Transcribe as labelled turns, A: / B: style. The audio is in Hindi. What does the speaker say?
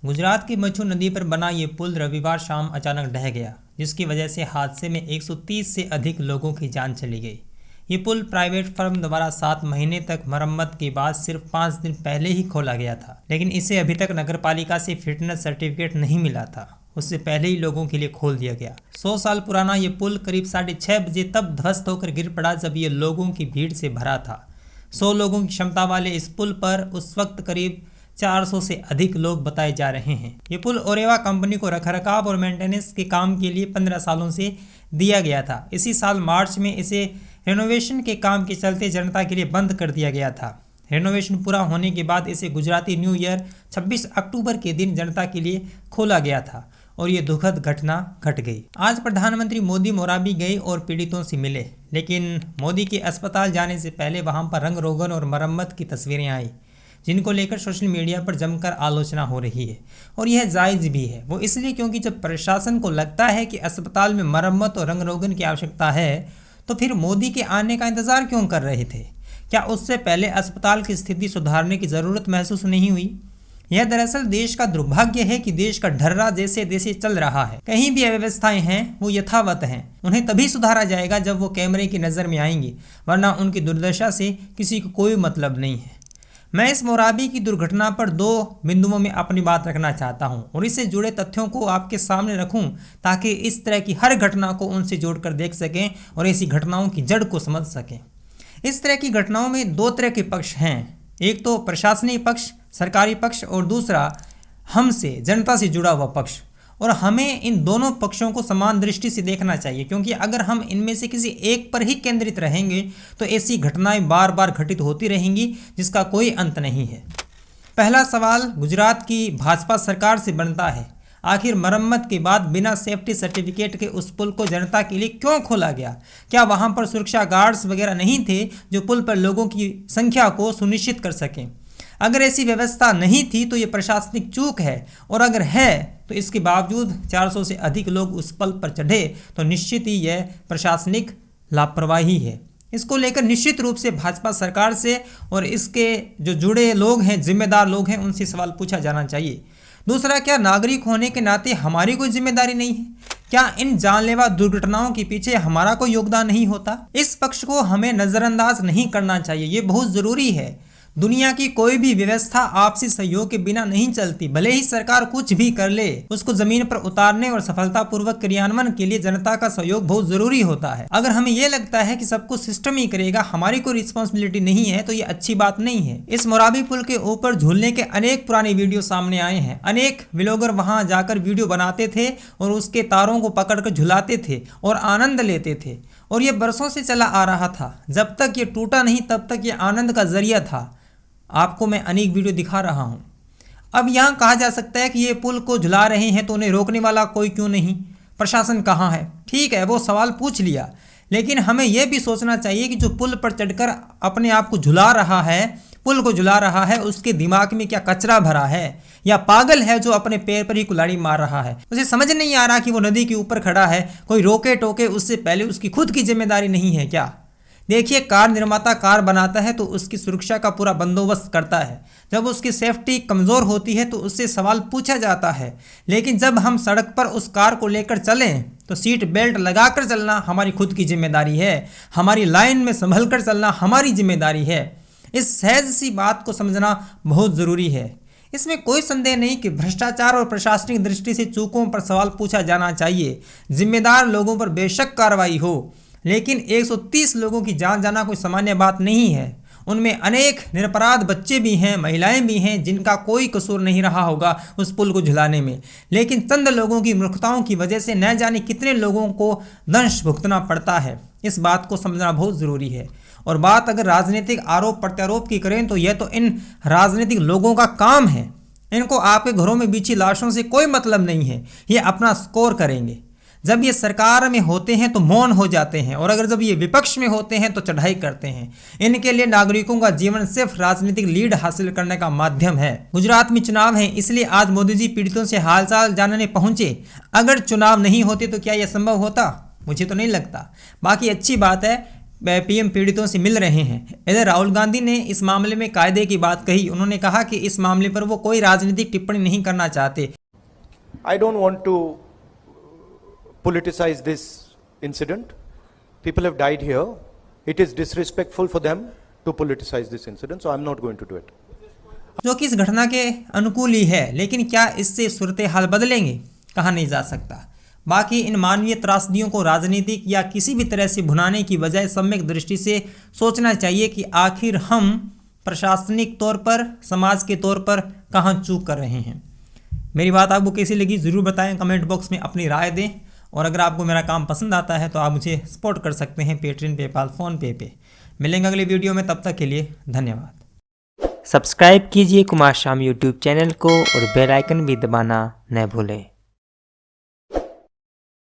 A: गुजरात की मच्छू नदी पर बना ये पुल रविवार शाम अचानक ढह गया, जिसकी वजह से हादसे में 130 से अधिक लोगों की जान चली गई। ये पुल प्राइवेट फर्म द्वारा 7 महीने तक मरम्मत के बाद सिर्फ 5 दिन पहले ही खोला गया था, लेकिन इसे अभी तक नगरपालिका से फिटनेस सर्टिफिकेट नहीं मिला था। उससे पहले ही लोगों के लिए खोल दिया गया। 100 साल पुराना ये पुल करीब 6:30 बजे तब ध्वस्त होकर गिर पड़ा जब ये लोगों की भीड़ से भरा था। 100 लोगों की क्षमता वाले इस पुल पर उस वक्त करीब 400 से अधिक लोग बताए जा रहे हैं। ये पुल ओरेवा कंपनी को रखरखाव और मेंटेनेंस के काम के लिए 15 सालों से दिया गया था। इसी साल मार्च में इसे रेनोवेशन के काम के चलते जनता के लिए बंद कर दिया गया था। रेनोवेशन पूरा होने के बाद इसे गुजराती न्यू ईयर 26 अक्टूबर के दिन जनता के लिए खोला गया था और ये दुखद घटना घट गई। आज प्रधानमंत्री मोदी मोराबी गए और पीड़ितों से मिले, लेकिन मोदी के अस्पताल जाने से पहले वहां पर रंग रोगन और मरम्मत की तस्वीरें आई, जिनको लेकर सोशल मीडिया पर जमकर आलोचना हो रही है। और यह जायज़ भी है। वो इसलिए क्योंकि जब प्रशासन को लगता है कि अस्पताल में मरम्मत और रंग रोगन की आवश्यकता है, तो फिर मोदी के आने का इंतज़ार क्यों कर रहे थे? क्या उससे पहले अस्पताल की स्थिति सुधारने की ज़रूरत महसूस नहीं हुई? यह दरअसल देश का दुर्भाग्य है कि देश का ढर्रा जैसे जैसे चल रहा है। कहीं भी अव्यवस्थाएं हैं वो यथावत हैं। उन्हें तभी सुधारा जाएगा जब वो कैमरे की नज़र में आएंगी, वरना उनकी दुर्दशा से किसी को कोई मतलब नहीं है। मैं इस मोराबी की दुर्घटना पर 2 बिंदुओं में अपनी बात रखना चाहता हूं और इससे जुड़े तथ्यों को आपके सामने रखूं, ताकि इस तरह की हर घटना को उनसे जोड़कर देख सकें और ऐसी घटनाओं की जड़ को समझ सकें। इस तरह की घटनाओं में 2 तरह के पक्ष हैं। एक तो प्रशासनिक पक्ष, सरकारी पक्ष, और दूसरा हमसे, जनता से जुड़ा हुआ पक्ष। और हमें इन दोनों पक्षों को समान दृष्टि से देखना चाहिए, क्योंकि अगर हम इनमें से किसी एक पर ही केंद्रित रहेंगे तो ऐसी घटनाएं बार बार घटित होती रहेंगी जिसका कोई अंत नहीं है। पहला सवाल गुजरात की भाजपा सरकार से बनता है। आखिर मरम्मत के बाद बिना सेफ्टी सर्टिफिकेट के उस पुल को जनता के लिए क्यों खोला गया? क्या वहां पर सुरक्षा गार्ड्स वगैरह नहीं थे जो पुल पर लोगों की संख्या को सुनिश्चित कर सकें? अगर ऐसी व्यवस्था नहीं थी तो ये प्रशासनिक चूक है, और अगर है तो इसके बावजूद 400 से अधिक लोग उस पुल पर चढ़े तो निश्चित ही यह प्रशासनिक लापरवाही है। इसको लेकर निश्चित रूप से भाजपा सरकार से और इसके जो जुड़े लोग हैं, जिम्मेदार लोग हैं, उनसे सवाल पूछा जाना चाहिए। दूसरा, क्या नागरिक होने के नाते हमारी कोई जिम्मेदारी नहीं है? क्या इन जानलेवा दुर्घटनाओं के पीछे हमारा कोई योगदान नहीं होता? इस पक्ष को हमें नज़रअंदाज नहीं करना चाहिए, ये बहुत ज़रूरी है। दुनिया की कोई भी व्यवस्था आपसी सहयोग के बिना नहीं चलती। भले ही सरकार कुछ भी कर ले, उसको जमीन पर उतारने और सफलतापूर्वक क्रियान्वयन के लिए जनता का सहयोग बहुत जरूरी होता है। अगर हमें यह लगता है कि सब कुछ सिस्टम ही करेगा, हमारी कोई रिस्पॉन्सिबिलिटी नहीं है, तो ये अच्छी बात नहीं है। इस मोराबी पुल के ऊपर झूलने के अनेक पुराने वीडियो सामने आए हैं। अनेक व्लॉगर वहां जाकर वीडियो बनाते थे और उसके तारों को पकड़कर झुलाते थे और आनंद लेते थे, और ये बरसों से चला आ रहा था। जब तक ये टूटा नहीं तब तक ये आनंद का जरिया था। आपको मैं अनेक वीडियो दिखा रहा हूँ। अब यहाँ कहा जा सकता है कि ये पुल को झुला रहे हैं तो उन्हें रोकने वाला कोई क्यों नहीं? प्रशासन कहाँ है? ठीक है, वो सवाल पूछ लिया, लेकिन हमें यह भी सोचना चाहिए कि जो पुल पर चढ़कर अपने आप को झुला रहा है, पुल को झुला रहा है, उसके दिमाग में क्या कचरा भरा है या पागल है जो अपने पैर पर ही कुल्हाड़ी मार रहा है? उसे समझ नहीं आ रहा कि वो नदी के ऊपर खड़ा है, कोई रोके टोके उससे पहले उसकी खुद की जिम्मेदारी नहीं है क्या? देखिए, कार निर्माता कार बनाता है तो उसकी सुरक्षा का पूरा बंदोबस्त करता है। जब उसकी सेफ्टी कमज़ोर होती है तो उससे सवाल पूछा जाता है, लेकिन जब हम सड़क पर उस कार को लेकर चलें तो सीट बेल्ट लगाकर चलना हमारी खुद की जिम्मेदारी है। हमारी लाइन में संभल कर चलना हमारी जिम्मेदारी है। इस सहज सी बात को समझना बहुत ज़रूरी है। इसमें कोई संदेह नहीं कि भ्रष्टाचार और प्रशासनिक दृष्टि से चूकों पर सवाल पूछा जाना चाहिए। जिम्मेदार लोगों पर बेशक कार्रवाई हो, लेकिन 130 लोगों की जान जाना कोई सामान्य बात नहीं है। उनमें अनेक निरपराध बच्चे भी हैं, महिलाएं भी हैं, जिनका कोई कसूर नहीं रहा होगा उस पुल को झुलाने में, लेकिन चंद लोगों की मूर्खताओं की वजह से न जाने कितने लोगों को दंश भुगतना पड़ता है। इस बात को समझना बहुत ज़रूरी है। और बात अगर राजनीतिक आरोप प्रत्यारोप की करें तो यह तो इन राजनीतिक लोगों का काम है। इनको आपके घरों में बिछी लाशों से कोई मतलब नहीं है। ये अपना स्कोर करेंगे। जब ये सरकार में होते हैं तो मौन हो जाते हैं, और अगर जब ये विपक्ष में होते हैं तो चढ़ाई करते हैं। इनके लिए नागरिकों का जीवन सिर्फ राजनीतिक लीड हासिल करने का माध्यम है। गुजरात में चुनाव है, इसलिए आज मोदी जी पीड़ितों से हालचाल जानने पहुंचे। अगर चुनाव नहीं होते तो क्या यह संभव होता? मुझे तो नहीं लगता। बाकी अच्छी बात है, पीएम पीड़ितों से मिल रहे हैं। इधर राहुल गांधी ने इस मामले में कायदे की बात कही। उन्होंने कहा कि इस मामले पर वो कोई राजनीतिक टिप्पणी नहीं करना चाहते।
B: I don't want to politicize this incident. People have died here. It is disrespectful for them to politicize this incident, so I'm not going to do it.
A: जो कि इस घटना के अनुकूल ही है, लेकिन क्या इससे सूरत हाल बदलेंगे, कहा नहीं जा सकता। बाकी इन मानवीय त्रासदियों को राजनीतिक या किसी भी तरह से भुनाने की बजाय सम्यक दृष्टि से सोचना चाहिए कि आखिर हम प्रशासनिक तौर पर, समाज के तौर पर कहाँ चूक कर रहे हैं। मेरी बात आपको कैसी लगी ज़रूर बताएं, कमेंट बॉक्स में अपनी राय दें। और अगर आपको मेरा काम पसंद आता है तो आप मुझे सपोर्ट कर सकते हैं पेट्रियन, पेपाल, फ़ोनपे पे। मिलेंगे अगले वीडियो में, तब तक के लिए धन्यवाद।
C: सब्सक्राइब कीजिए कुमार शाम यूट्यूब चैनल को और बेल आइकन भी दबाना न भूलें।